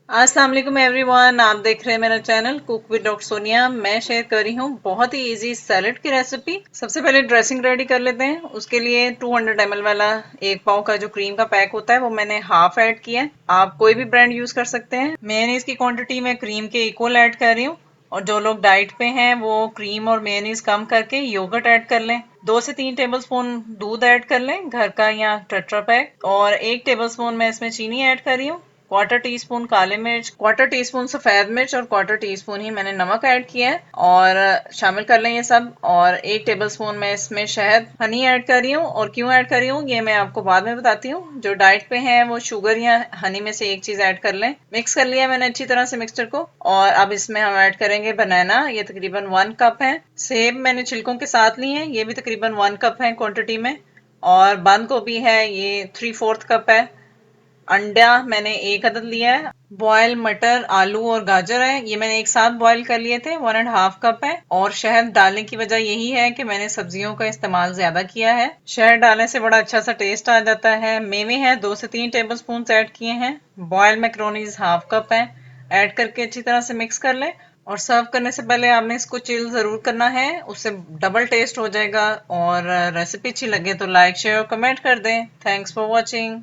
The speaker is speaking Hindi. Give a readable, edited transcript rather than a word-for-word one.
अस्सलाम वालेकुम एवरीवन, आप देख रहे हैं मेरा channel cook with doctor Sonia. मैं शेयर कर रही हूँ बहुत ही इजी सैलेड की रेसिपी। सबसे पहले ड्रेसिंग रेडी कर लेते हैं। उसके लिए 200 ml वाला 1 पाव का जो क्रीम का पैक होता है वो मैंने हाफ ऐड किया है। आप कोई भी ब्रांड यूज कर सकते हैं। मेयोनीज की क्वांटिटी मैं क्रीम के इक्वल ऐड कर रही हूँ। और जो लोग डाइट पे हैं वो क्रीम और मेयोनीज कम करके योगर्ट ऐड कर लें। 2 से 3 टेबलस्पून दूध ऐड कर लें, घर का या टेट्रा पैक। और 1 टेबलस्पून मैं इसमें चीनी ऐड कर रही हूँ। क्वार्टर टी स्पून काले मिर्च, क्वार्टर टी स्पून सफेद मिर्च और क्वार्टर टी स्पून ही मैंने नमक ऐड किया है। और शामिल कर लें ये सब। और 1 टेबलस्पून मैं इसमें शहद हनी ऐड कर रही हूँ। और क्यों ऐड कर रही हूँ ये मैं आपको बाद में बताती हूँ। जो डाइट पे हैं वो शुगर या हनी में से एक चीज ऐड कर लें। मिक्स कर लिया मैंने अच्छी तरह से मिक्सचर को। और अब इसमें हम ऐड करेंगे बनाना। ये तकरीबन 1 कप है। सेब मैंने छिलकों के साथ लिए हैं, ये भी तकरीबन 1 कप है क्वांटिटी में। और बंद गोभी है, ये 3/4 कप है। अंडा मैंने 1 अदद लिया है। बॉयल मटर, आलू और गाजर है, ये मैंने एक साथ बॉयल कर लिए थे। 1.5 कप है। और शहद डालने की वजह यही है कि मैंने सब्जियों का इस्तेमाल ज्यादा किया है। शहद डालने से बड़ा अच्छा सा टेस्ट आ जाता है। मेवे हैं 2 से 3 टेबलस्पून ऐड किए हैं। बॉयल मैक्रोनीज हाफ 1 कप है। ऐड करके अच्छी तरह से मिक्स कर लें। और सर्व करने से पहले आपने इसको चिल जरूर करना है, उससे डबल टेस्ट हो जाएगा। और रेसिपी अच्छी लगे तो लाइक शेयर और कमेंट कर दें। Thanks for watching.